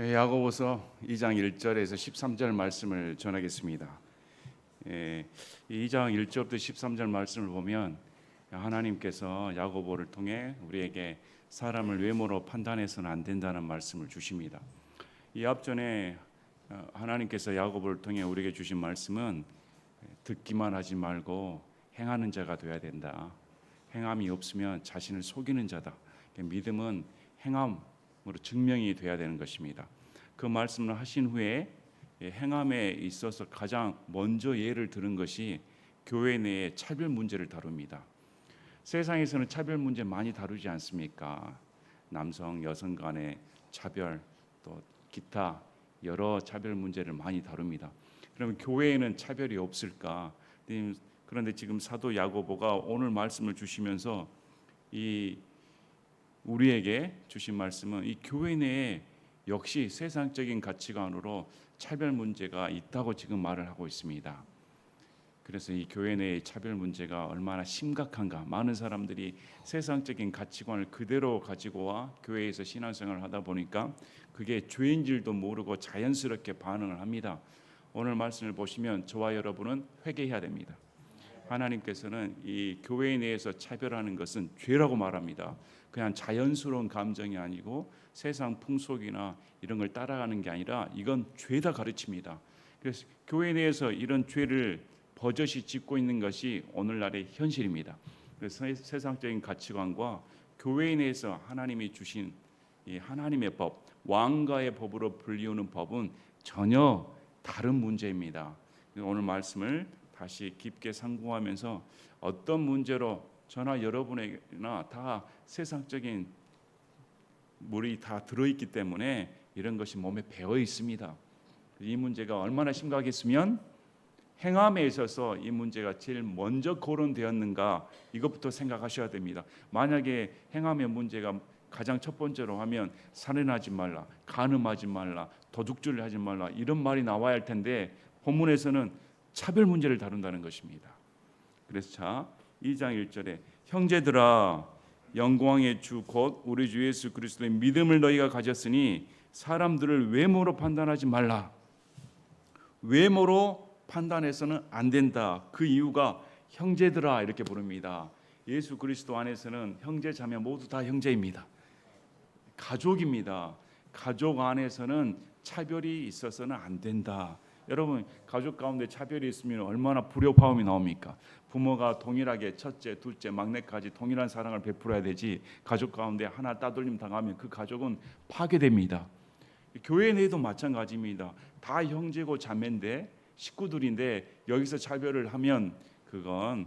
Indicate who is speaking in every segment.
Speaker 1: 야고보서 2장 1절에서 13절 말씀을 전하겠습니다. 2장 1절부터 13절 말씀을 보면 하나님께서 야고보를 통해 우리에게 사람을 외모로 판단해서는 안 된다는 말씀을 주십니다. 이 앞전에 하나님께서 야고보를 통해 우리에게 주신 말씀은 듣기만 하지 말고 행하는 자가 되어야 된다. 행함이 없으면 자신을 속이는 자다. 믿음은 행함으로 증명이 돼야 되는 것입니다. 그 말씀을 하신 후에 행함에 있어서 가장 먼저 예를 들은 것이 교회 내의 차별 문제를 다룹니다. 세상에서는 차별 문제 많이 다루지 않습니까? 남성, 여성 간의 차별, 또 기타 여러 차별 문제를 많이 다룹니다. 그러면 교회에는 차별이 없을까? 그런데 지금 사도 야고보가 오늘 말씀을 주시면서 우리에게 주신 말씀은 이 교회 내에 역시 세상적인 가치관으로 차별 문제가 있다고 지금 말을 하고 있습니다. 그래서 이 교회 내의 차별 문제가 얼마나 심각한가. 많은 사람들이 세상적인 가치관을 그대로 가지고 와 교회에서 신앙생활을 하다 보니까 그게 죄인 줄도 모르고 자연스럽게 반응을 합니다. 오늘 말씀을 보시면 저와 여러분은 회개해야 됩니다. 하나님께서는 이 교회 내에서 차별하는 것은 죄라고 말합니다. 그냥 자연스러운 감정이 아니고 세상 풍속이나 이런 걸 따라가는 게 아니라 이건 죄다 가르칩니다. 그래서 교회 내에서 이런 죄를 버젓이 짓고 있는 것이 오늘날의 현실입니다. 그래서 세상적인 가치관과 교회 내에서 하나님이 주신 이 하나님의 법, 왕가의 법으로 불리우는 법은 전혀 다른 문제입니다. 오늘 말씀을 다시 깊게 상고하면서 어떤 문제로 저나 여러분에게나 다 세상적인 물이 다 들어있기 때문에 이런 것이 몸에 배어 있습니다. 이 문제가 얼마나 심각했으면 행함에 있어서 이 문제가 제일 먼저 거론되었는가 이것부터 생각하셔야 됩니다. 만약에 행함의 문제가 가장 첫 번째로 하면 살인하지 말라, 간음하지 말라, 도둑질을 하지 말라 이런 말이 나와야 할 텐데 본문에서는 차별 문제를 다룬다는 것입니다. 그래서 자 2장 1절에 형제들아 영광의 주 곧 우리 주 예수 그리스도의 믿음을 너희가 가졌으니 사람들을 외모로 판단하지 말라. 외모로 판단해서는 안 된다. 그 이유가 형제들아 이렇게 부릅니다. 예수 그리스도 안에서는 형제 자매 모두 다 형제입니다. 가족입니다. 가족 안에서는 차별이 있어서는 안 된다. 여러분 가족 가운데 차별이 있으면 얼마나 불효파음이 나옵니까? 부모가 동일하게 첫째, 둘째, 막내까지 동일한 사랑을 베풀어야 되지 가족 가운데 하나 따돌림 당하면 그 가족은 파괴됩니다. 교회 내에도 마찬가지입니다. 다 형제고 자매인데 식구들인데 여기서 차별을 하면 그건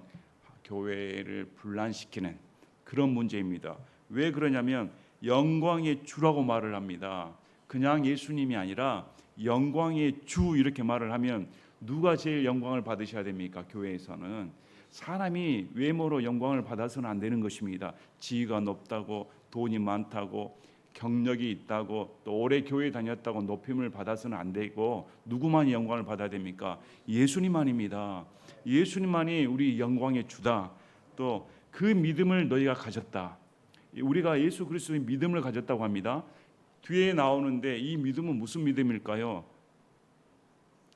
Speaker 1: 교회를 분란시키는 그런 문제입니다. 왜 그러냐면 영광의 주라고 말을 합니다. 그냥 예수님이 아니라 영광의 주 이렇게 말을 하면 누가 제일 영광을 받으셔야 됩니까? 교회에서는 사람이 외모로 영광을 받아서는 안 되는 것입니다. 지위가 높다고 돈이 많다고 경력이 있다고 또 오래 교회 다녔다고 높임을 받아서는 안 되고 누구만이 영광을 받아야 됩니까? 예수님만입니다. 예수님만이 우리 영광의 주다. 또 그 믿음을 너희가 가졌다. 우리가 예수 그리스도의 믿음을 가졌다고 합니다. 뒤에 나오는데 이 믿음은 무슨 믿음일까요?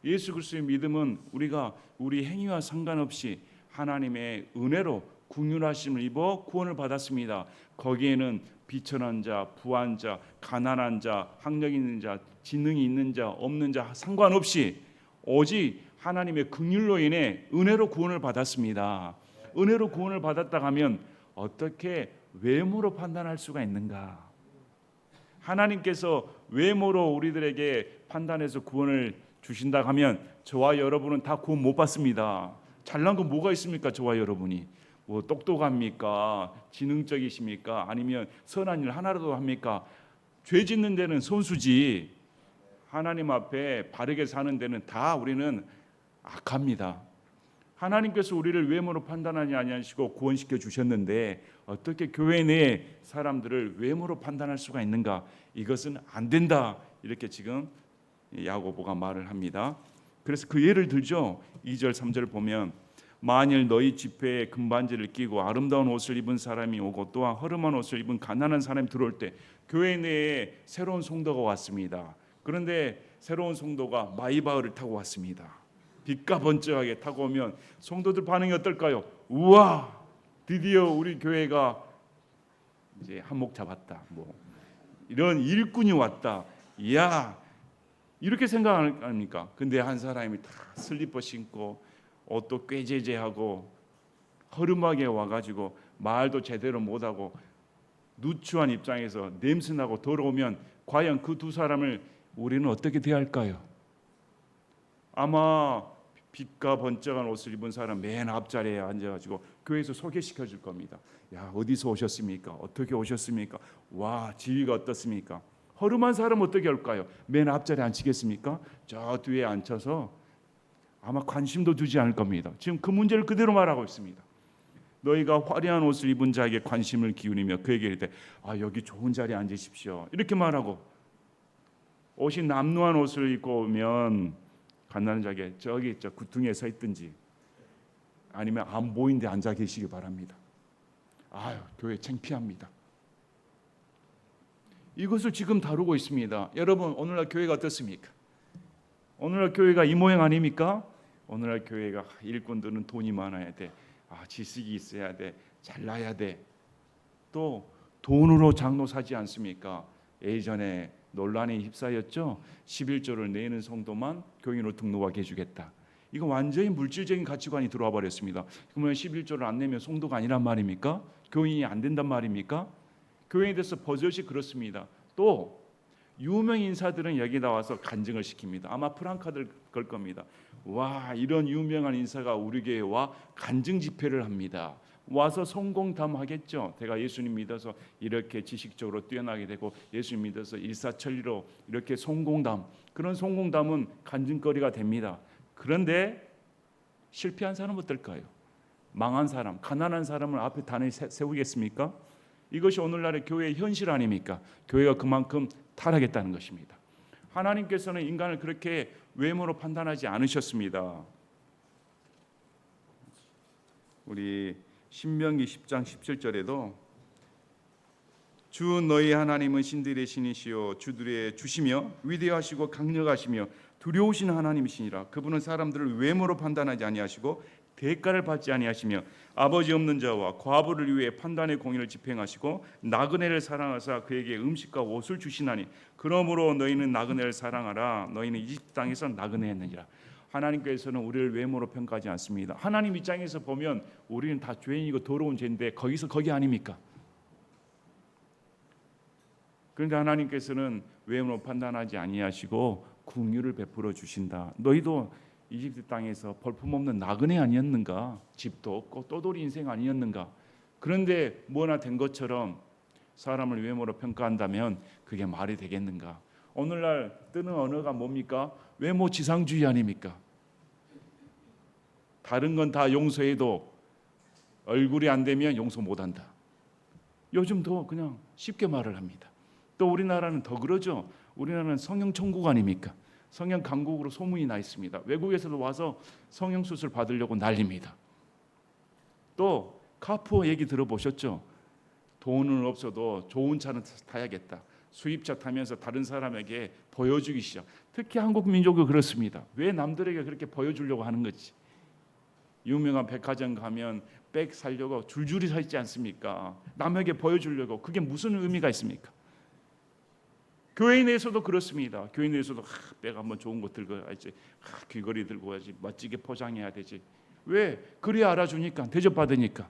Speaker 1: 예수 그리스도의 믿음은 우리가 우리 행위와 상관없이 하나님의 은혜로 긍휼하심을 입어 구원을 받았습니다. 거기에는 비천한 자, 부한 자, 가난한 자, 학력 있는 자, 지능이 있는 자, 없는 자 상관없이 오직 하나님의 긍휼로 인해 은혜로 구원을 받았습니다. 은혜로 구원을 받았다 하면 어떻게 외모로 판단할 수가 있는가? 하나님께서 외모로 우리들에게 판단해서 구원을 주신다 하면 저와 여러분은 다 구원 못 받습니다. 잘난 건 뭐가 있습니까? 저와 여러분이 뭐 똑똑합니까? 지능적이십니까? 아니면 선한 일 하나라도 합니까? 죄 짓는 데는 선수지 하나님 앞에 바르게 사는 데는 다 우리는 악합니다. 하나님께서 우리를 외모로 판단하지 아니하시고 구원시켜 주셨는데 어떻게 교회 내 사람들을 외모로 판단할 수가 있는가? 이것은 안 된다. 이렇게 지금 야고보가 말을 합니다. 그래서 그 예를 들죠. 2절 3절을 보면 만일 너희 집회에 금반지를 끼고 아름다운 옷을 입은 사람이 오고 또한 허름한 옷을 입은 가난한 사람이 들어올 때 교회 내에 새로운 성도가 왔습니다. 그런데 새로운 성도가 마이바흐를 타고 왔습니다. 빛과 번쩍하게 타고 오면 성도들 반응이 어떨까요? 우와, 드디어 우리 교회가 이제 한몫 잡았다. 뭐 이런 일꾼이 왔다. 이야, 이렇게 생각합니까? 근데 한 사람이 다 슬리퍼 신고 옷도 꾀제제하고 허름하게 와가지고 말도 제대로 못하고 누추한 입장에서 냄새나고 더러우면 과연 그 두 사람을 우리는 어떻게 대할까요? 아마 빛과 번쩍한 옷을 입은 사람 맨 앞자리에 앉아가지고 교회에서 소개시켜 줄 겁니다. 야, 어디서 오셨습니까? 어떻게 오셨습니까? 와, 지위가 어떻습니까? 허름한 사람 어떻게 할까요? 맨 앞자리에 앉히겠습니까? 저 뒤에 앉혀서 아마 관심도 두지 않을 겁니다. 지금 그 문제를 그대로 말하고 있습니다. 너희가 화려한 옷을 입은 자에게 관심을 기울이며 그에게 이르되 여기 좋은 자리에 앉으십시오, 이렇게 말하고, 옷이 남루한 옷을 입고 오면 가난한 자에게 저기 저 구퉁이에 서 있든지 아니면 안 보이는 데 앉아 계시기 바랍니다. 교회 창피합니다. 이것을 지금 다루고 있습니다. 여러분, 오늘날 교회가 어떻습니까? 오늘날 교회가 이 모양 아닙니까? 오늘날 교회가 일꾼들은 돈이 많아야 돼, 지식이 있어야 돼, 잘나야 돼, 또 돈으로 장로 사지 않습니까? 예전에 논란에 휩싸였죠. 11조를 내는 성도만 교인으로 등록하게 해주겠다. 이거 완전히 물질적인 가치관이 들어와 버렸습니다. 그러면 11조를 안 내면 성도가 아니란 말입니까? 교인이 안 된단 말입니까? 교회에 대해서 버젓이 그렇습니다. 또 유명 인사들은 여기 나와서 간증을 시킵니다. 아마 프랑카드를 걸 겁니다. 와, 이런 유명한 인사가 우리 교회에 와 간증 집회를 합니다. 와서 성공담하겠죠. 제가 예수님 믿어서 이렇게 지식적으로 뛰어나게 되고 예수님 믿어서 일사천리로 이렇게 성공담, 그런 성공담은 간증거리가 됩니다. 그런데 실패한 사람은 어떨까요? 망한 사람, 가난한 사람을 앞에 단에 세우겠습니까? 이것이 오늘날의 교회의 현실 아닙니까? 교회가 그만큼 타락했다는 것입니다. 하나님께서는 인간을 그렇게 외모로 판단하지 않으셨습니다. 우리 신명기 10장 17절에도 주 너희 하나님은 신들의 신이시요 주들의 주시며 위대하시고 강력하시며 두려우신 하나님이시니라. 그분은 사람들을 외모로 판단하지 아니하시고 대가를 받지 아니하시며 아버지 없는 자와 과부를 위해 판단의 공의를 집행하시고 나그네를 사랑하사 그에게 음식과 옷을 주시나니 그러므로 너희는 나그네를 사랑하라. 너희는 이집트 땅에서 나그네였느니라. 하나님께서는 우리를 외모로 평가하지 않습니다. 하나님 입장에서 보면 우리는 다 죄인이고 더러운 죄인데 거기 아닙니까? 그러니까 하나님께서는 외모로 판단하지 아니하시고 긍휼을 베풀어 주신다. 너희도 이집트 땅에서 볼품없는 나그네 아니었는가? 집도 없고 떠돌이 인생 아니었는가? 그런데 뭐나 된 것처럼 사람을 외모로 평가한다면 그게 말이 되겠는가? 오늘날 뜨는 언어가 뭡니까? 외모 지상주의 아닙니까? 다른 건 다 용서해도 얼굴이 안 되면 용서 못한다. 요즘 더 그냥 쉽게 말을 합니다. 또 우리나라는 더 그러죠. 우리나라는 성형 천국 아닙니까? 성형 강국으로 소문이 나 있습니다. 외국에서도 와서 성형 수술 받으려고 난립니다. 또 카푸어 얘기 들어보셨죠? 돈은 없어도 좋은 차는 타야겠다. 수입차 타면서 다른 사람에게 보여주기 시작. 특히 한국 민족은 그렇습니다. 왜 남들에게 그렇게 보여주려고 하는 거지? 유명한 백화점 가면 백 사려고 줄줄이 서 있지 않습니까? 남에게 보여주려고. 그게 무슨 의미가 있습니까? 교회 내에서도 그렇습니다. 교회 내에서도 백 한번 좋은 거 들고 와야지, 귀걸이 들고 와야지, 멋지게 포장해야 되지. 왜? 그래야 알아주니까, 대접받으니까.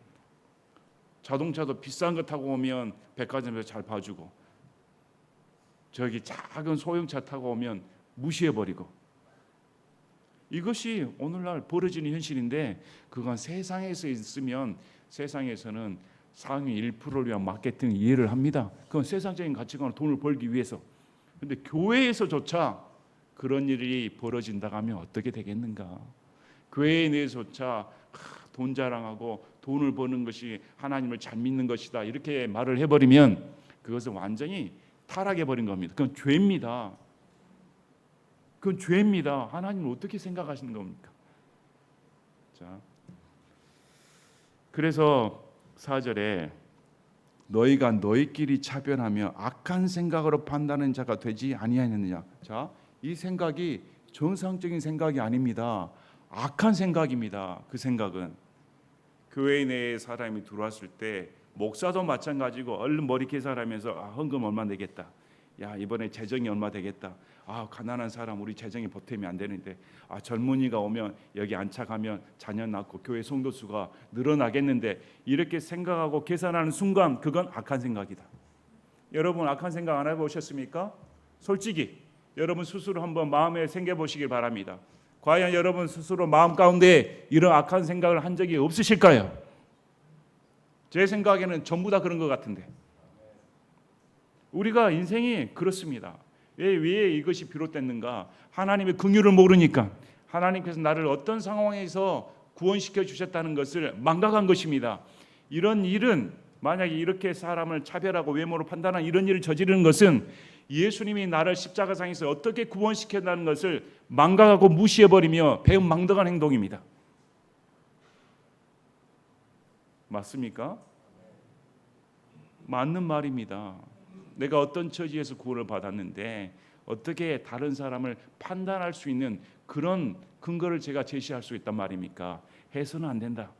Speaker 1: 자동차도 비싼 거 타고 오면 백화점에서 잘 봐주고, 저기 작은 소형차 타고 오면 무시해버리고. 이것이 오늘날 벌어지는 현실인데, 그건 세상에서 있으면 세상에서는 상위 1%를 위한 마케팅 이해를 합니다. 그건 세상적인 가치관으로 돈을 벌기 위해서. 그런데 교회에서조차 그런 일이 벌어진다고 하면 어떻게 되겠는가? 교회 내에서조차 돈 자랑하고 돈을 버는 것이 하나님을 잘 믿는 것이다 이렇게 말을 해버리면 그것은 완전히 타락해버린 겁니다. 그건 죄입니다. 그건 죄입니다. 하나님을 어떻게 생각하시는 겁니까? 자, 그래서 4절에 너희가 너희끼리 차별하며 악한 생각으로 판단하는 자가 되지 아니하느냐. 자, 이 생각이 정상적인 생각이 아닙니다. 악한 생각입니다. 그 생각은 교회 내에 사람이 들어왔을 때 목사도 마찬가지고 얼른 머리 계산하면서 헌금 얼마 내겠다. 야, 이번에 재정이 얼마 되겠다. 가난한 사람 우리 재정이 보탬이 안 되는데, 젊은이가 오면 여기 안착하면 자녀 낳고 교회 성도 수가 늘어나겠는데, 이렇게 생각하고 계산하는 순간 그건 악한 생각이다. 여러분 악한 생각 안 해보셨습니까? 솔직히 여러분 스스로 한번 마음에 생겨보시길 바랍니다. 과연 여러분 스스로 마음 가운데 이런 악한 생각을 한 적이 없으실까요? 제 생각에는 전부 다 그런 것 같은데, 우리가 인생이 그렇습니다. 왜 이것이 비롯됐는가? 하나님의 긍휼을 모르니까, 하나님께서 나를 어떤 상황에서 구원시켜 주셨다는 것을 망각한 것입니다. 이런 일은, 만약에 이렇게 사람을 차별하고 외모로 판단한 이런 일을 저지르는 것은 예수님이 나를 십자가상에서 어떻게 구원시켰다는 것을 망각하고 무시해버리며 배은망덕한 행동입니다. 맞습니까? 맞는 말입니다. 내가 어떤 처지에서 구원을 받았는데 어떻게 다른 사람을 판단할 수 있는 그런 근거를 제가 제시할 수 있단 말입니까? 해서는 안 된다.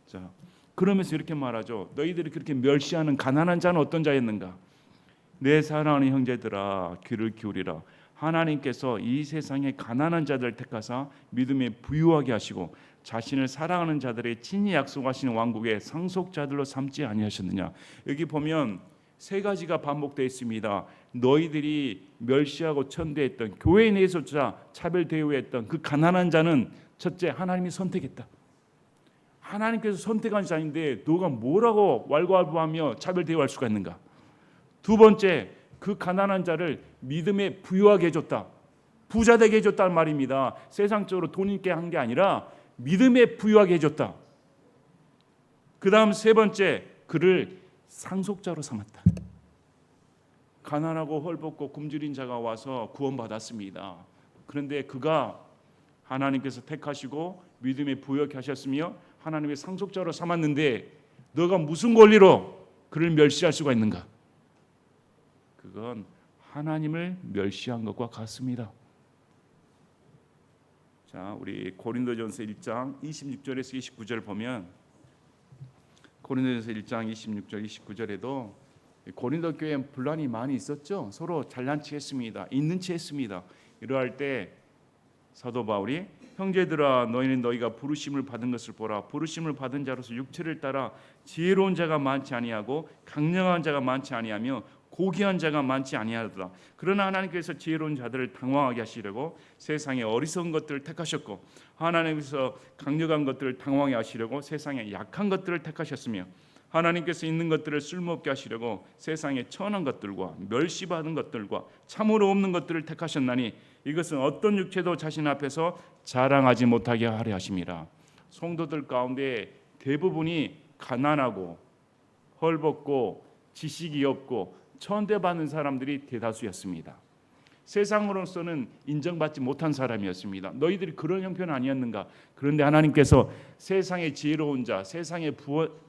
Speaker 1: 자, 그러면서 이렇게 말하죠. 너희들이 그렇게 멸시하는 가난한 자는 어떤 자였는가? 내 사랑하는 형제들아, 귀를 기울이라. 하나님께서 이 세상의 가난한 자들을 택하사 믿음에 부유하게 하시고 자신을 사랑하는 자들의 친히 약속하시는 왕국의 상속자들로 삼지 아니하셨느냐. 여기 보면 세 가지가 반복되어 있습니다. 너희들이 멸시하고 천대했던, 교회 내에서조차 차별 대우했던 그 가난한 자는 첫째, 하나님이 선택했다. 하나님께서 선택한 자인데 너가 뭐라고 왈가왈부하며 차별 대우할 수가 있는가? 두 번째, 그 가난한 자를 믿음에 부유하게 해줬다. 부자 되게 해줬다는 말입니다. 세상적으로 돈 있게 한 게 아니라 믿음에 부유하게 해줬다. 그 다음 세 번째, 그를 상속자로 삼았다. 가난하고 헐벗고 굶주린 자가 와서 구원받았습니다. 그런데 그가 하나님께서 택하시고 믿음에 부유하게 하셨으며 하나님의 상속자로 삼았는데 너가 무슨 권리로 그를 멸시할 수가 있는가? 그건 하나님을 멸시한 것과 같습니다. 자, 우리 고린도전서 1장 26절에서 29절 보면, 고린도전서 1장 26절 29절에도 고린도 교회에 분란이 많이 있었죠. 서로 잘난 체 했습니다. 있는 체 했습니다. 이러할 때 사도 바울이 형제들아 너희는 너희가 부르심을 받은 것을 보라. 부르심을 받은 자로서 육체를 따라 지혜로운 자가 많지 아니하고 강령한 자가 많지 아니하며 고귀한 자가 많지 아니하더라. 그러나 하나님께서 지혜로운 자들을 당황하게 하시려고 세상의 어리석은 것들을 택하셨고 하나님께서 강력한 것들을 당황하게 하시려고 세상의 약한 것들을 택하셨으며 하나님께서 있는 것들을 쓸모없게 하시려고 세상의 천한 것들과 멸시받은 것들과 참으로 없는 것들을 택하셨나니 이것은 어떤 육체도 자신 앞에서 자랑하지 못하게 하려 하심이라. 성도들 가운데 대부분이 가난하고 헐벗고 지식이 없고 천대받는 사람들이 대다수였습니다. 세상으로서는 인정받지 못한 사람이었습니다. 너희들이 그런 형편 아니었는가? 그런데 하나님께서 세상의 지혜로운 자, 세상의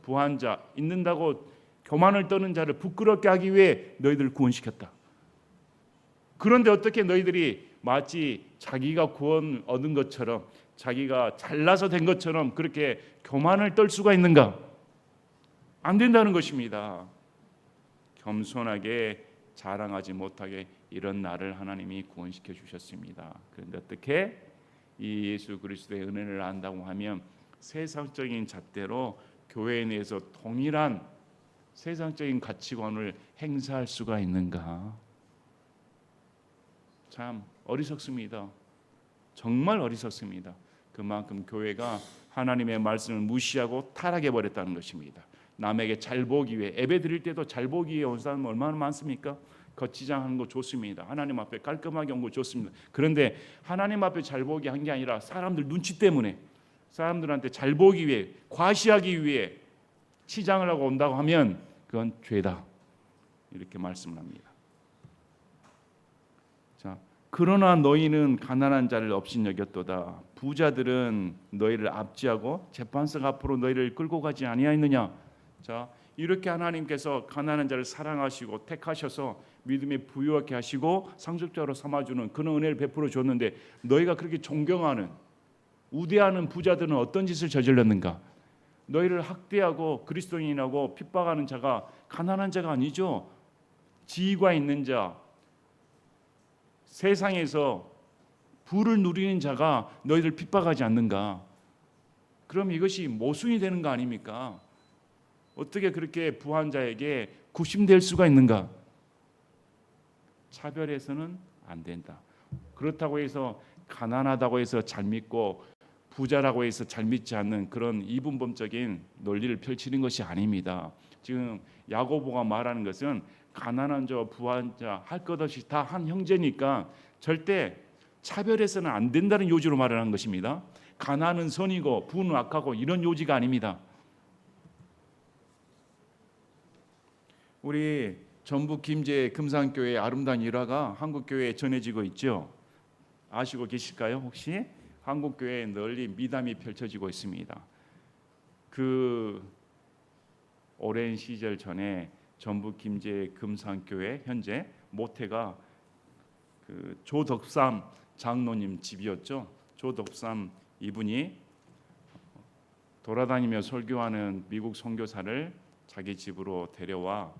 Speaker 1: 부한 자, 있는다고 교만을 떠는 자를 부끄럽게 하기 위해 너희들을 구원시켰다. 그런데 어떻게 너희들이 마치 자기가 구원 얻은 것처럼, 자기가 잘나서 된 것처럼 그렇게 교만을 떨 수가 있는가? 안 된다는 것입니다. 겸손하게 자랑하지 못하게 이런 나를 하나님이 구원시켜 주셨습니다. 그런데 어떻게 이 예수 그리스도의 은혜를 안다고 하면 세상적인 잣대로 교회 내에서 동일한 세상적인 가치관을 행사할 수가 있는가? 참 어리석습니다. 정말 어리석습니다. 그만큼 교회가 하나님의 말씀을 무시하고 타락해 버렸다는 것입니다. 남에게 잘 보기 위해, 예배 드릴 때도 잘 보기 위해 온 사람 얼마나 많습니까? 거치장하는 거 좋습니다. 하나님 앞에 깔끔하게 온 거 좋습니다. 그런데 하나님 앞에 잘 보기 한 게 아니라 사람들 눈치 때문에, 사람들한테 잘 보기 위해, 과시하기 위해 치장을 하고 온다고 하면 그건 죄다, 이렇게 말씀을 합니다. 자, 그러나 너희는 가난한 자를 업신여겼도다. 부자들은 너희를 압제하고 재판석 앞으로 너희를 끌고 가지 아니하였느냐? 자, 이렇게 하나님께서 가난한 자를 사랑하시고 택하셔서 믿음에 부유하게 하시고 상속자로 삼아주는 그런 은혜를 베풀어 줬는데 너희가 그렇게 존경하는 우대하는 부자들은 어떤 짓을 저질렀는가? 너희를 학대하고 그리스도인이라고 핍박하는 자가 가난한 자가 아니죠. 지위가 있는 자, 세상에서 부를 누리는 자가 너희를 핍박하지 않는가? 그럼 이것이 모순이 되는 거 아닙니까? 어떻게 그렇게 부한 자에게 굽심될 수가 있는가? 차별해서는 안 된다. 그렇다고 해서 가난하다고 해서 잘 믿고 부자라고 해서 잘 믿지 않는 그런 이분법적인 논리를 펼치는 것이 아닙니다. 지금 야고보가 말하는 것은 가난한 자, 부한 자 할 것 없이 다 한 형제니까 절대 차별해서는 안 된다는 요지로 말을 한 것입니다. 가난은 선이고 부는 악하고 이런 요지가 아닙니다. 우리 전북 김제 금산교회 아름다운 일화가 한국교회에 전해지고 있죠. 아시고 계실까요? 혹시? 한국교회에 널리 미담이 펼쳐지고 있습니다. 그 오랜 시절 전에 전북 김제 금산교회 현재 모태가 그 조덕삼 장로님 집이었죠. 조덕삼 이분이 돌아다니며 설교하는 미국 선교사를 자기 집으로 데려와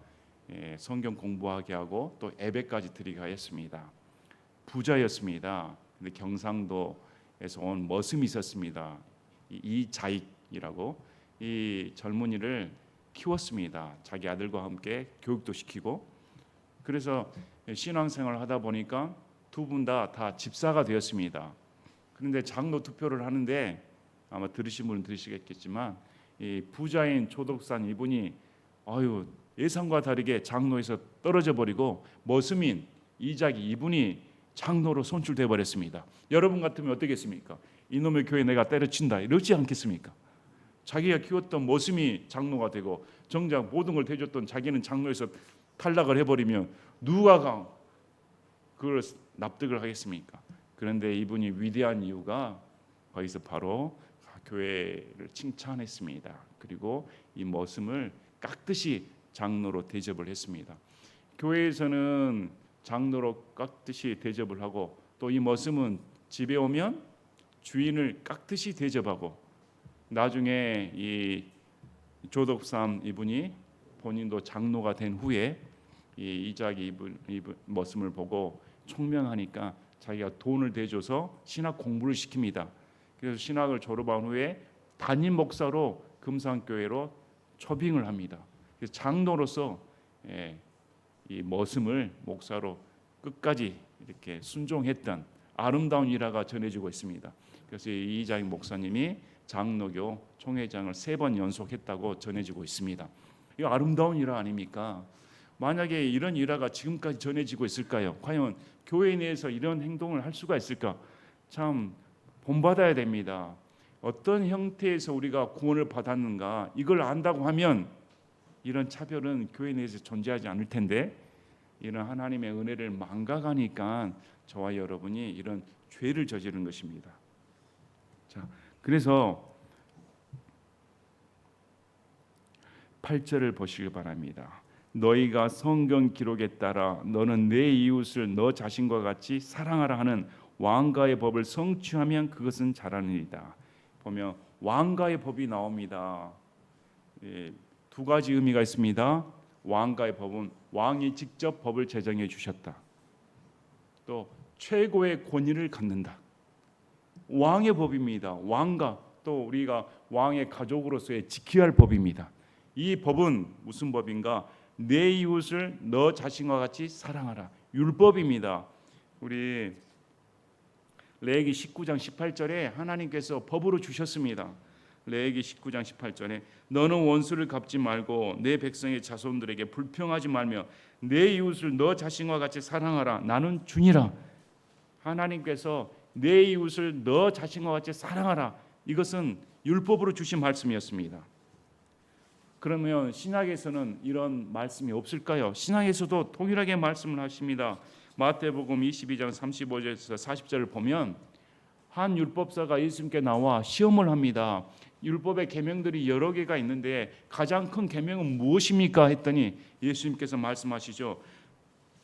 Speaker 1: 성경 공부하게 하고 또 예배까지 드리게 하였습니다. 부자였습니다. 근데 경상도에서 온 머슴이 있었습니다. 이자익이라고 이 젊은이를 키웠습니다. 자기 아들과 함께 교육도 시키고 그래서 신앙생활을 하다 보니까 두 분 다 집사가 되었습니다. 그런데 장로 투표를 하는데 아마 들으신 분은 들으시겠지만 이 부자인 조덕산 이분이 예상과 다르게 장로에서 떨어져 버리고 머슴인 이자기 이분이 장로로 선출돼 버렸습니다. 여러분 같으면 어떻겠습니까? 이놈의 교회 내가 때려친다 이러지 않겠습니까? 자기가 키웠던 머슴이 장로가 되고 정작 모든 걸 대줬던 자기는 장로에서 탈락을 해버리면 누가 그걸 납득을 하겠습니까? 그런데 이분이 위대한 이유가 거기서 바로 교회를 칭찬했습니다. 그리고 이 머슴을 깍듯이 장로로 대접을 했습니다. 교회에서는 장로로 깍듯이 대접을 하고 또 이 머슴은 집에 오면 주인을 깍듯이 대접하고 나중에 이 조덕삼 이분이 본인도 장로가 된 후에 이 이자기 이분 머슴을 보고 총명하니까 자기가 돈을 대줘서 신학 공부를 시킵니다. 그래서 신학을 졸업한 후에 담임 목사로 금산교회로 초빙을 합니다. 그래서 장로로서 이 머슴을 목사로 끝까지 이렇게 순종했던 아름다운 일화가 전해지고 있습니다. 그래서 이 이자익 목사님이 장로교 총회장을 3번 연속했다고 전해지고 있습니다. 이거 아름다운 일화 아닙니까? 만약에 이런 일화가 지금까지 전해지고 있을까요? 과연 교회 내에서 이런 행동을 할 수가 있을까? 참 본받아야 됩니다. 어떤 형태에서 우리가 구원을 받았는가 이걸 안다고 하면 이런 차별은 교회 내에서 존재하지 않을 텐데 이런 하나님의 은혜를 망각하니까 저와 여러분이 이런 죄를 저지른 것입니다. 자, 그래서 8절을 보시기 바랍니다. 너희가 성경 기록에 따라 너는 내 이웃을 너 자신과 같이 사랑하라 하는 왕가의 법을 성취하면 그것은 잘하느니라. 보면 왕가의 법이 나옵니다. 두 가지 의미가 있습니다. 왕가의 법은 왕이 직접 법을 제정해 주셨다. 또 최고의 권위를 갖는다. 왕의 법입니다. 왕가 또 우리가 왕의 가족으로서의 지켜야 할 법입니다. 이 법은 무슨 법인가? 내 이웃을 너 자신과 같이 사랑하라. 율법입니다. 우리 레위기 19장 18절에 하나님께서 법으로 주셨습니다. 레위기 19장 18절에 너는 원수를 갚지 말고 내 백성의 자손들에게 불평하지 말며 내 이웃을 너 자신과 같이 사랑하라. 나는 주니라. 하나님께서 내 이웃을 너 자신과 같이 사랑하라. 이것은 율법으로 주신 말씀이었습니다. 그러면 신약에서는 이런 말씀이 없을까요? 신약에서도 동일하게 말씀을 하십니다. 마태복음 22장 35절에서 40절을 보면 한 율법사가 예수님께 나와 시험을 합니다. 율법의 계명들이 여러 개가 있는데 가장 큰 계명은 무엇입니까? 했더니 예수님께서 말씀하시죠.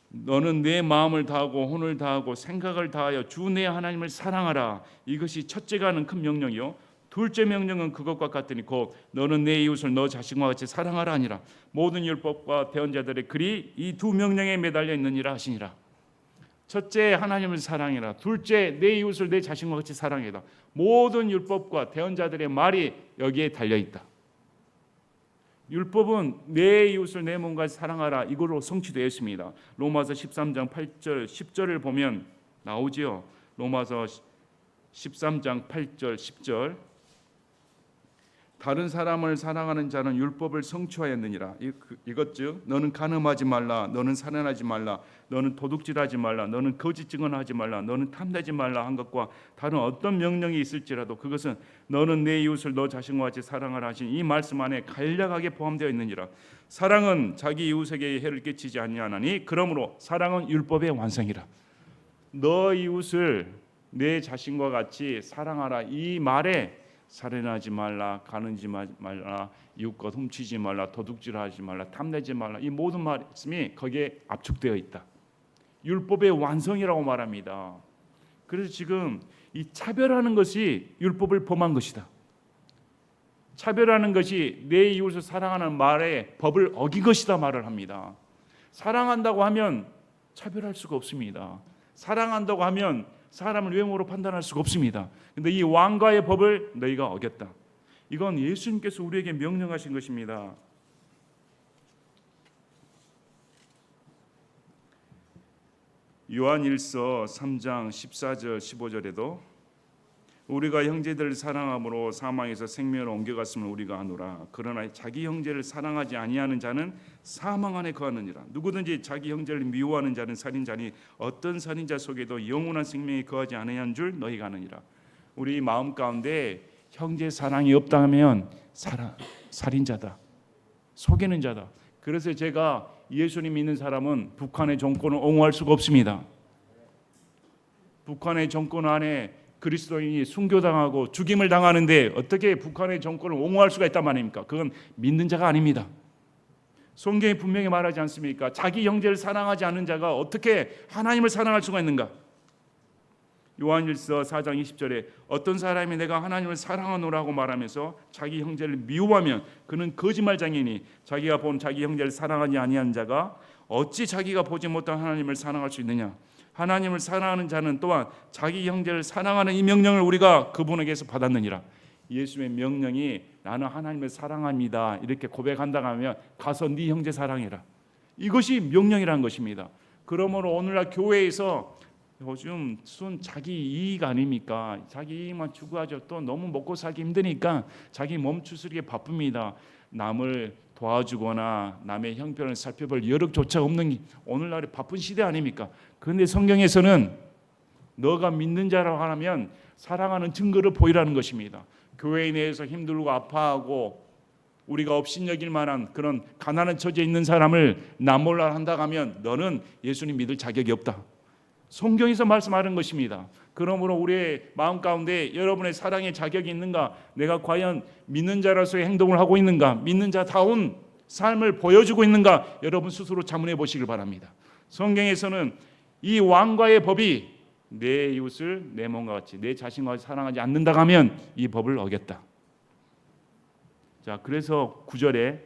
Speaker 1: 너는 내 마음을 다하고 혼을 다하고 생각을 다하여 주 내 하나님을 사랑하라. 이것이 첫째가 하는 큰 명령이요. 둘째 명령은 그것과 같으니 곧 너는 내 이웃을 너 자신과 같이 사랑하라 하니라. 모든 율법과 대언자들의 글이 이 두 명령에 매달려 있느니라 하시니라. 첫째 하나님을 사랑해라. 둘째 내 이웃을 내 자신과 같이 사랑해라. 모든 율법과 대언자들의 말이 여기에 달려 있다. 율법은 내 이웃을 내 몸과 사랑하라. 이걸로 성취되어 있습니다. 로마서 13장 8절 10절을 보면 나오지요. 로마서 13장 8절 10절 다른 사람을 사랑하는 자는 율법을 성취하였느니라. 이것 즉 너는 간음하지 말라, 너는 살인하지 말라, 너는 도둑질하지 말라, 너는 거짓 증언하지 말라, 너는 탐내지 말라 한 것과 다른 어떤 명령이 있을지라도 그것은 너는 내 이웃을 너 자신과 같이 사랑하라 하신 이 말씀 안에 간략하게 포함되어 있느니라. 사랑은 자기 이웃에게 해를 끼치지 아니하나니 그러므로 사랑은 율법의 완성이라. 너 이웃을 내 자신과 같이 사랑하라. 이 말에 살인하지 말라, 가는지 말라, 이웃것 훔치지 말라, 도둑질하지 말라, 탐내지 말라, 이 모든 말씀이 거기에 압축되어 있다. 율법의 완성이라고 말합니다. 그래서 지금 이 차별하는 것이 율법을 범한 것이다. 차별하는 것이 내 이웃을 사랑하는 말에 법을 어긴 것이다 말을 합니다. 사랑한다고 하면 차별할 수가 없습니다. 사랑한다고 하면 사람을 외모로 판단할 수가 없습니다. 그런데 이 왕과의 법을 너희가 어겼다. 이건 예수님께서 우리에게 명령하신 것입니다. 요한일서 3장 14절 15절에도 우리가 형제들을 사랑함으로 사망에서 생명으로 옮겨갔음을 우리가 아노라. 그러나 자기 형제를 사랑하지 아니하는 자는 사망 안에 거하느니라. 누구든지 자기 형제를 미워하는 자는 살인자니 어떤 살인자 속에도 영원한 생명이 거하지 아니한 줄 너희가 아느니라. 우리 마음 가운데 형제 사랑이 없다면 살인자다, 속이는 자다. 그래서 제가 예수님 믿는 사람은 북한의 정권을 옹호할 수가 없습니다. 북한의 정권 안에 그리스도인이 순교당하고 죽임을 당하는데 어떻게 북한의 정권을 옹호할 수가 있단 말입니까? 그건 믿는 자가 아닙니다. 성경이 분명히 말하지 않습니까? 자기 형제를 사랑하지 않는 자가 어떻게 하나님을 사랑할 수가 있는가? 요한일서 4장 20절에 어떤 사람이 내가 하나님을 사랑하노라고 말하면서 자기 형제를 미워하면 그는 거짓말장이니 자기가 본 자기 형제를 사랑하지 아니하는 자가 어찌 자기가 보지 못한 하나님을 사랑할 수 있느냐? 하나님을 사랑하는 자는 또한 자기 형제를 사랑하는 이 명령을 우리가 그분에게서 받았느니라. 예수의 명령이 나는 하나님을 사랑합니다 이렇게 고백한다고 하면 가서 네 형제 사랑해라. 이것이 명령이라는 것입니다. 그러므로 오늘날 교회에서 요즘 순 자기 이익 아닙니까? 자기 이익만 추구하죠. 또 너무 먹고 살기 힘드니까 자기 몸 추스리기에 바쁩니다. 남을 도와주거나 남의 형편을 살펴볼 여력조차 없는 오늘날의 바쁜 시대 아닙니까? 그런데 성경에서는 너가 믿는 자라고 하면 사랑하는 증거를 보이라는 것입니다. 교회 내에서 힘들고 아파하고 우리가 업신여길 만한 그런 가난한 처지에 있는 사람을 남몰라 한다고 하면 너는 예수님 믿을 자격이 없다. 성경에서 말씀하는 것입니다. 그러므로 우리의 마음 가운데 여러분의 사랑의 자격이 있는가? 내가 과연 믿는 자로서의 행동을 하고 있는가? 믿는 자다운 삶을 보여주고 있는가? 여러분 스스로 자문해 보시길 바랍니다. 성경에서는 이 왕과의 법이 내 이웃을 내 몸과 같이 내 자신과 같이 사랑하지 않는다고 하면 이 법을 어겼다. 자, 그래서 9절에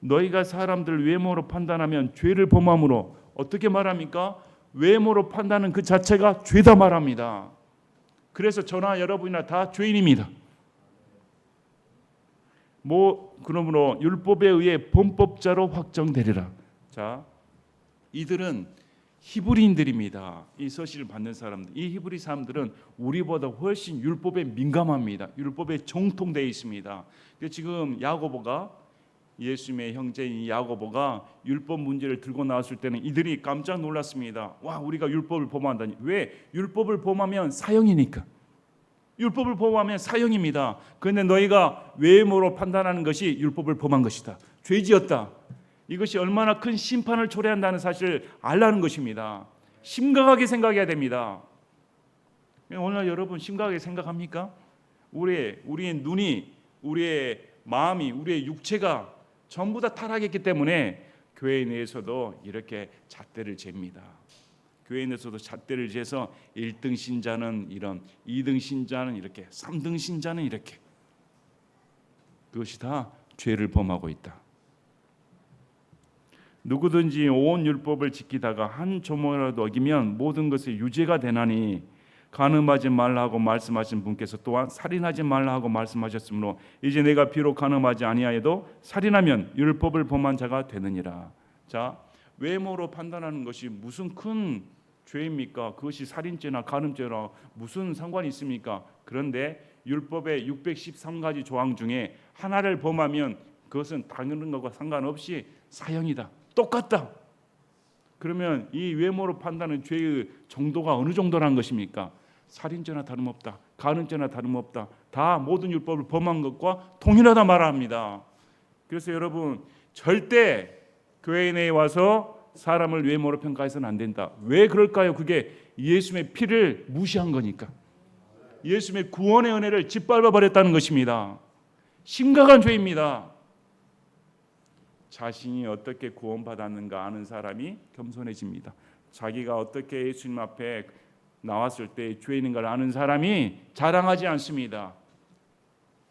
Speaker 1: 너희가 사람들 외모로 판단하면 죄를 범함으로 어떻게 말합니까? 외모로 판단하는 그 자체가 죄다 말합니다. 그래서 저나 여러분이나 다 죄인입니다. 그러므로 율법에 의해 범법자로 확정되리라. 자, 이들은 히브리인들입니다. 이 서신을 받는 사람들, 이 히브리 사람들은 우리보다 훨씬 율법에 민감합니다. 율법에 정통되어 있습니다. 지금 야고보가 예수님의 형제인 야고보가 율법 문제를 들고 나왔을 때는 이들이 깜짝 놀랐습니다. 와, 우리가 율법을 범한다니. 왜? 율법을 범하면 사형이니까. 율법을 범하면 사형입니다. 그런데 너희가 외모로 판단하는 것이 율법을 범한 것이다. 죄지었다. 이것이 얼마나 큰 심판을 초래한다는 사실을 알라는 것입니다. 심각하게 생각해야 됩니다. 오늘 여러분 심각하게 생각합니까? 우리의 눈이, 우리의 마음이, 우리의 육체가 전부 다 타락했기 때문에 교회 내에서도 이렇게 잣대를 잽니다. 교회 내에서도 잣대를 재서 1등 신자는 이런, 2등 신자는 이렇게, 3등 신자는 이렇게. 그것이 다 죄를 범하고 있다. 누구든지 온 율법을 지키다가 한 조문이라도 어기면 모든 것이 유죄가 되나니 간음하지 말라 하고 말씀하신 분께서 또한 살인하지 말라 하고 말씀하셨으므로 이제 내가 비록 간음하지 아니하여도 살인하면 율법을 범한 자가 되느니라. 자, 외모로 판단하는 것이 무슨 큰 죄입니까? 그것이 살인죄나 간음죄나 무슨 상관이 있습니까? 그런데 율법의 613가지 조항 중에 하나를 범하면 그것은 다른 것과 상관없이 사형이다. 똑같다. 그러면 이 외모로 판단하는 죄의 정도가 어느 정도라는 것입니까? 살인죄나 다름없다. 간음죄나 다름없다. 다 모든 율법을 범한 것과 동일하다 말합니다. 그래서 여러분 절대 교회 내에 와서 사람을 외모로 평가해서는 안 된다. 왜 그럴까요? 그게 예수님의 피를 무시한 거니까. 예수님의 구원의 은혜를 짓밟아 버렸다는 것입니다. 심각한 죄입니다. 자신이 어떻게 구원받았는가 아는 사람이 겸손해집니다. 자기가 어떻게 예수님 앞에 나왔을 때 죄인인가를 아는 사람이 자랑하지 않습니다.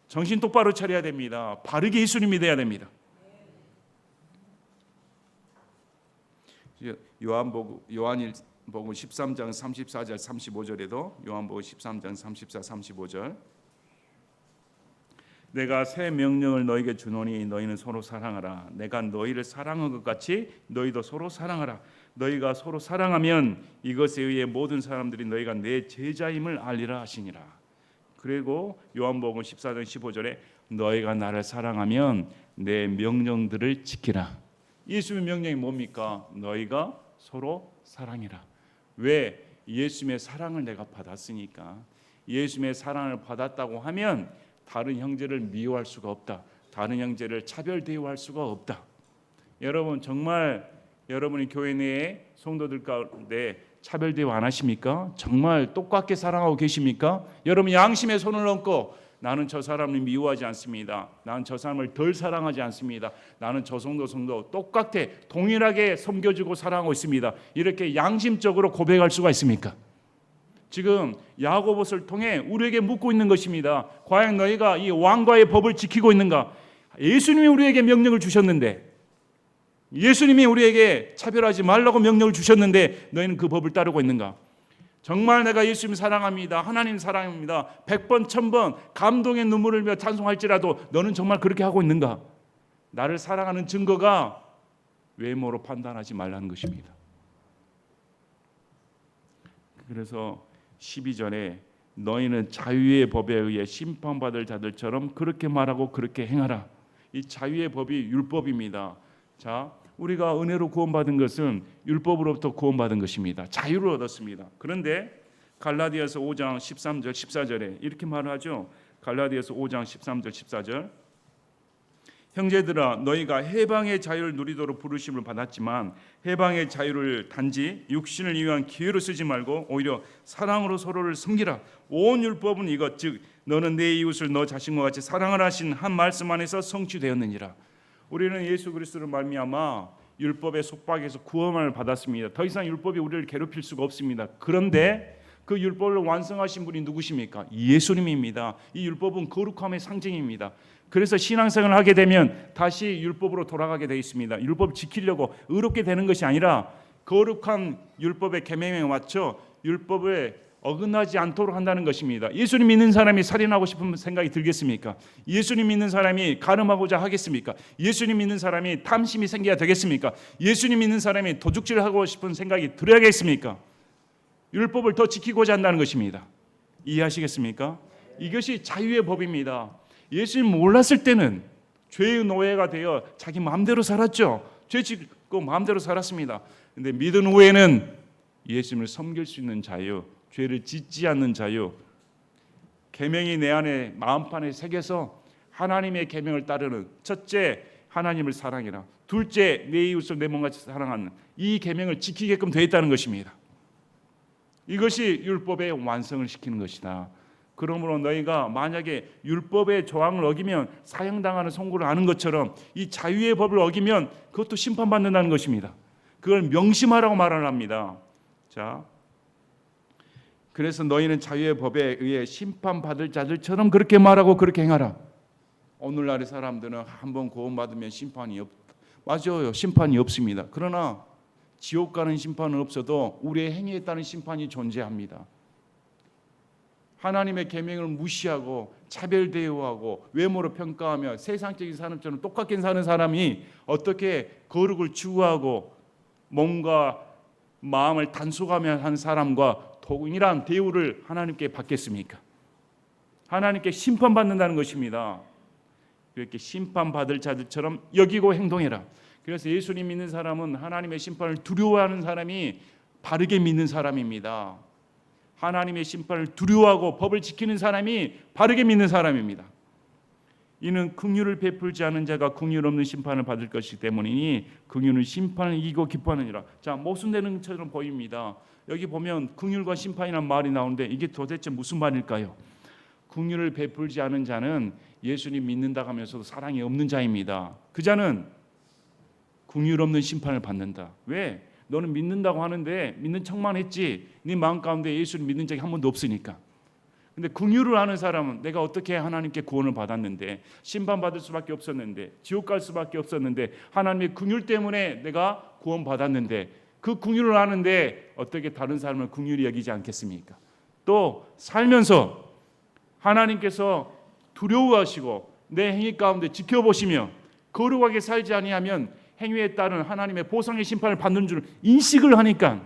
Speaker 1: 정신 똑바로 차려야 됩니다. 바르게 예수님이 돼야 됩니다. 요한복음 13장 34절 35절에도 요한복음 13장 34, 35절 내가 새 명령을 너에게 주노니 너희는 서로 사랑하라. 내가 너희를 사랑한 것 같이 너희도 서로 사랑하라. 너희가 서로 사랑하면 이것에 의해 모든 사람들이 너희가 내 제자임을 알리라 하시니라. 그리고 요한복음 14장 15절에 너희가 나를 사랑하면 내 명령들을 지키라. 예수님의 명령이 뭡니까? 너희가 서로 사랑해라. 왜? 예수님의 사랑을 내가 받았으니까. 예수님의 사랑을 받았다고 하면 다른 형제를 미워할 수가 없다. 다른 형제를 차별 대우할 수가 없다. 여러분 정말 여러분이 교회 내에 성도들 가운데 차별 대우 안 하십니까? 정말 똑같게 사랑하고 계십니까? 여러분 양심에 손을 얹고 나는 저 사람을 미워하지 않습니다. 나는 저 사람을 덜 사랑하지 않습니다. 나는 저 성도 똑같아 동일하게 섬겨주고 사랑하고 있습니다. 이렇게 양심적으로 고백할 수가 있습니까? 지금 야고보서를 통해 우리에게 묻고 있는 것입니다. 과연 너희가 이 왕과의 법을 지키고 있는가? 예수님이 우리에게 명령을 주셨는데, 예수님이 우리에게 차별하지 말라고 명령을 주셨는데 너희는 그 법을 따르고 있는가? 정말 내가 예수님 사랑합니다. 하나님 사랑합니다. 100번 1000번 감동의 눈물을 흘려 찬송할지라도 너는 정말 그렇게 하고 있는가? 나를 사랑하는 증거가 외모로 판단하지 말라는 것입니다. 그래서 12절에 너희는 자유의 법에 의해 심판받을 자들처럼 그렇게 말하고 그렇게 행하라. 이 자유의 법이 율법입니다. 자, 우리가 은혜로 구원받은 것은 율법으로부터 구원받은 것입니다. 자유를 얻었습니다. 그런데 갈라디아서 5장 13절 14절에 이렇게 말하죠. 갈라디아서 5장 13절 14절 형제들아 너희가 해방의 자유를 누리도록 부르심을 받았지만 해방의 자유를 단지 육신을 위한 기회로 쓰지 말고 오히려 사랑으로 서로를 섬기라. 온 율법은 이것 즉 너는 내 이웃을 너 자신과 같이 사랑하라 하신 한 말씀 안에서 성취되었느니라. 우리는 예수 그리스도를 말미암아 율법의 속박에서 구원을 받았습니다. 더 이상 율법이 우리를 괴롭힐 수가 없습니다. 그런데 그 율법을 완성하신 분이 누구십니까? 예수님입니다. 이 율법은 거룩함의 상징입니다. 그래서 신앙생활을 하게 되면 다시 율법으로 돌아가게 되어 있습니다. 율법을 지키려고 의롭게 되는 것이 아니라 거룩한 율법의 계명에 맞춰 율법에 어긋나지 않도록 한다는 것입니다. 예수님 믿는 사람이 살인하고 싶은 생각이 들겠습니까? 예수님 믿는 사람이 간음하고자 하겠습니까? 예수님 믿는 사람이 탐심이 생겨야 되겠습니까? 예수님 믿는 사람이 도둑질하고 싶은 생각이 들어야겠습니까? 율법을 더 지키고자 한다는 것입니다. 이해하시겠습니까? 이것이 자유의 법입니다. 예수님 몰랐을 때는 죄의 노예가 되어 자기 마음대로 살았죠. 죄 짓고 마음대로 살았습니다. 그런데 믿은 후에는 예수님을 섬길 수 있는 자유, 죄를 짓지 않는 자유, 계명이 내 안에 마음판에 새겨서 하나님의 계명을 따르는 첫째 하나님을 사랑해라, 둘째 내 이웃을 내 몸같이 사랑하는 이 계명을 지키게끔 되어 있다는 것입니다. 이것이 율법의 완성을 시키는 것이다. 그러므로 너희가 만약에 율법의 조항을 어기면 사형당하는 선고를 아는 것처럼 이 자유의 법을 어기면 그것도 심판받는다는 것입니다. 그걸 명심하라고 말을 합니다. 자, 그래서 너희는 자유의 법에 의해 심판받을 자들처럼 그렇게 말하고 그렇게 행하라. 오늘날의 사람들은 한번 구원받으면 심판이 맞아요. 심판이 없습니다. 그러나 지옥 가는 심판은 없어도 우리의 행위에 따른 심판이 존재합니다. 하나님의 계명을 무시하고 차별 대우하고 외모로 평가하며 세상적인 사람처럼 똑같게 사는 사람이 어떻게 거룩을 추구하고 몸과 마음을 단속하며 하는 사람과 동일한 대우를 하나님께 받겠습니까? 하나님께 심판받는다는 것입니다. 그렇게 심판받을 자들처럼 여기고 행동해라. 그래서 예수님 믿는 사람은 하나님의 심판을 두려워하는 사람이 바르게 믿는 사람입니다. 하나님의 심판을 두려워하고 법을 지키는 사람이 바르게 믿는 사람입니다. 이는 긍휼을 베풀지 않은 자가 긍휼 없는 심판을 받을 것이기 때문이니 긍휼은 심판을 이기고 기뻐하느니라. 자, 모순되는 것처럼 보입니다. 여기 보면 긍휼과 심판이라는 말이 나오는데 이게 도대체 무슨 말일까요? 긍휼을 베풀지 않은 자는 예수님 믿는다 하면서도 사랑이 없는 자입니다. 그 자는 긍휼 없는 심판을 받는다. 왜? 너는 믿는다고 하는데 믿는 척만 했지 네 마음 가운데 예수를 믿는 적이 한 번도 없으니까. 근데 긍휼을 하는 사람은 내가 어떻게 하나님께 구원을 받았는데 심판받을 수밖에 없었는데 지옥 갈 수밖에 없었는데 하나님의 긍휼 때문에 내가 구원받았는데 그 긍휼을 하는데 어떻게 다른 사람을 긍휼히 여기지 않겠습니까? 또 살면서 하나님께서 두려워하시고 내 행위 가운데 지켜보시며 거룩하게 살지 아니하면 행위에 따른 하나님의 보상의 심판을 받는 줄 인식을 하니까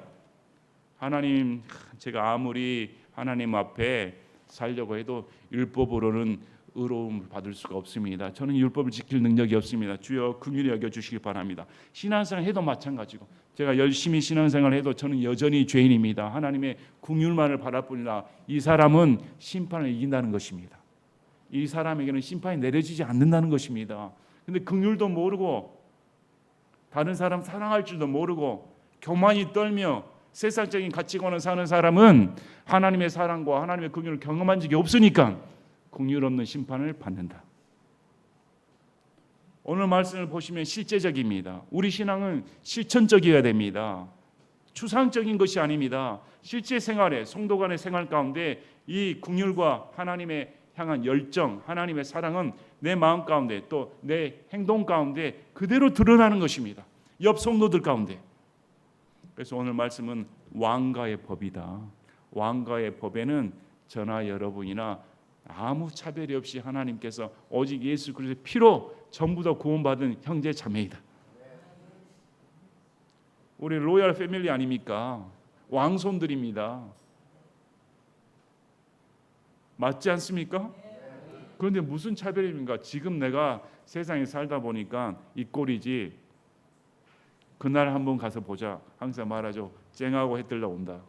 Speaker 1: 하나님, 제가 아무리 하나님 앞에 살려고 해도 율법으로는 의로움을 받을 수가 없습니다. 저는 율법을 지킬 능력이 없습니다. 주여 긍휼히 여겨주시기 바랍니다. 신앙생활 해도 마찬가지고 제가 열심히 신앙생활 해도 저는 여전히 죄인입니다. 하나님의 긍휼만을 바랄 뿐이라 이 사람은 심판을 이긴다는 것입니다. 이 사람에게는 심판이 내려지지 않는다는 것입니다. 근데 긍휼도 모르고 다른 사람 사랑할 줄도 모르고 교만이 떨며 세상적인 가치관을 사는 사람은 하나님의 사랑과 하나님의 긍휼을 경험한 적이 없으니까 긍휼 없는 심판을 받는다. 오늘 말씀을 보시면 실제적입니다. 우리 신앙은 실천적이어야 됩니다. 추상적인 것이 아닙니다. 실제 생활에 성도 간의 생활 가운데 이 긍휼과 하나님의 향한 열정, 하나님의 사랑은 내 마음 가운데 또 내 행동 가운데 그대로 드러나는 것입니다. 옆 성도들 가운데. 그래서 오늘 말씀은 왕가의 법이다. 왕가의 법에는 저나 여러분이나 아무 차별이 없이 하나님께서 오직 예수 그리스도의 피로 전부 다 구원받은 형제 자매이다. 우리 로얄 패밀리 아닙니까? 왕손들입니다. 맞지 않습니까? 그런데 무슨 차별입니까? 지금 내가 세상에 살다 보니까 이 꼴이지 그날 한번 가서 보자. 항상 말하죠. 쨍하고 해 들러 온다.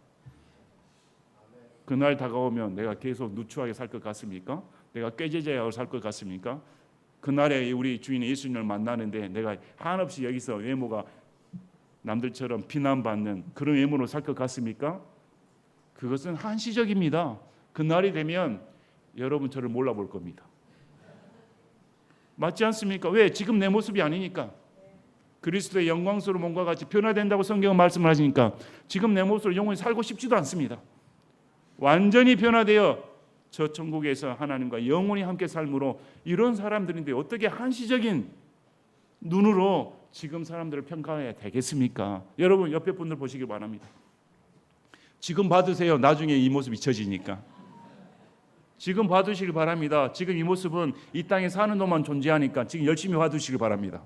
Speaker 1: 그날 다가오면 내가 계속 누추하게 살 것 같습니까? 내가 꾀죄죄하고 살 것 같습니까? 그날에 우리 주인 예수님을 만나는데 내가 한없이 여기서 외모가 남들처럼 비난받는 그런 외모로 살 것 같습니까? 그것은 한시적입니다. 그날이 되면 여러분 저를 몰라볼 겁니다. 맞지 않습니까? 왜? 지금 내 모습이 아니니까. 그리스도의 영광스러운 몸과 같이 변화된다고 성경은 말씀을 하시니까 지금 내 모습으로 영원히 살고 싶지도 않습니다. 완전히 변화되어 저 천국에서 하나님과 영원히 함께 삶으로 이런 사람들인데 어떻게 한시적인 눈으로 지금 사람들을 평가해야 되겠습니까? 여러분 옆에 분들 보시기 바랍니다. 지금 받으세요. 나중에 이 모습 잊혀지니까. 지금 받으시길 바랍니다. 지금 이 모습은 이 땅에 사는 동안 존재하니까 지금 열심히 받으시길 바랍니다.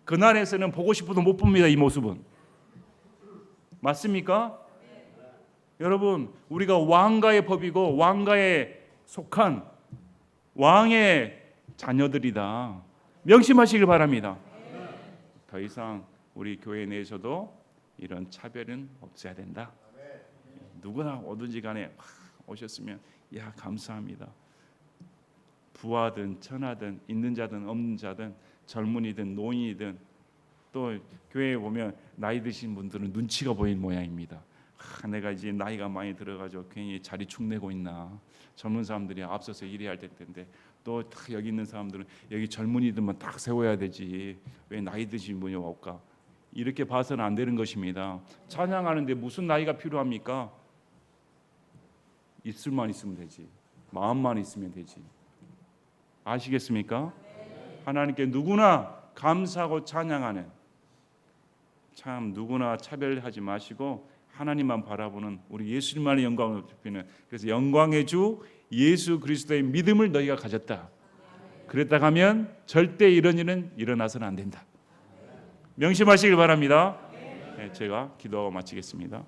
Speaker 1: 그날에서는 보고 싶어도 못 봅니다. 이 모습은. 맞습니까? 여러분 우리가 왕가의 법이고 왕가에 속한 왕의 자녀들이다. 명심하시길 바랍니다. 더 이상 우리 교회 내에서도 이런 차별은 없어야 된다. 누구나 어딘지 간에 오셨으면 야 감사합니다. 부하든 천하든 있는 자든 없는 자든 젊은이든 노인이든 또 교회에 보면 나이 드신 분들은 눈치가 보이는 모양입니다. 내가 이제 나이가 많이 들어가지고 괜히 자리 축내고 있나. 젊은 사람들이 앞서서 일해야 될 텐데 또 딱 여기 있는 사람들은 여기 젊은이들만 딱 세워야 되지. 왜 나이 드신 분이 올까? 이렇게 봐서는 안 되는 것입니다. 찬양하는데 무슨 나이가 필요합니까? 입술만 있으면 되지. 마음만 있으면 되지. 아시겠습니까? 하나님께 누구나 감사하고 찬양하는, 참 누구나 차별하지 마시고 하나님만 바라보는 우리 예수님만의 영광을 높이는, 그래서 영광의 주 예수 그리스도의 믿음을 너희가 가졌다. 그랬다 하면 절대 이런 일은 일어나서는 안 된다. 명심하시길 바랍니다. 네, 제가 기도하고 마치겠습니다.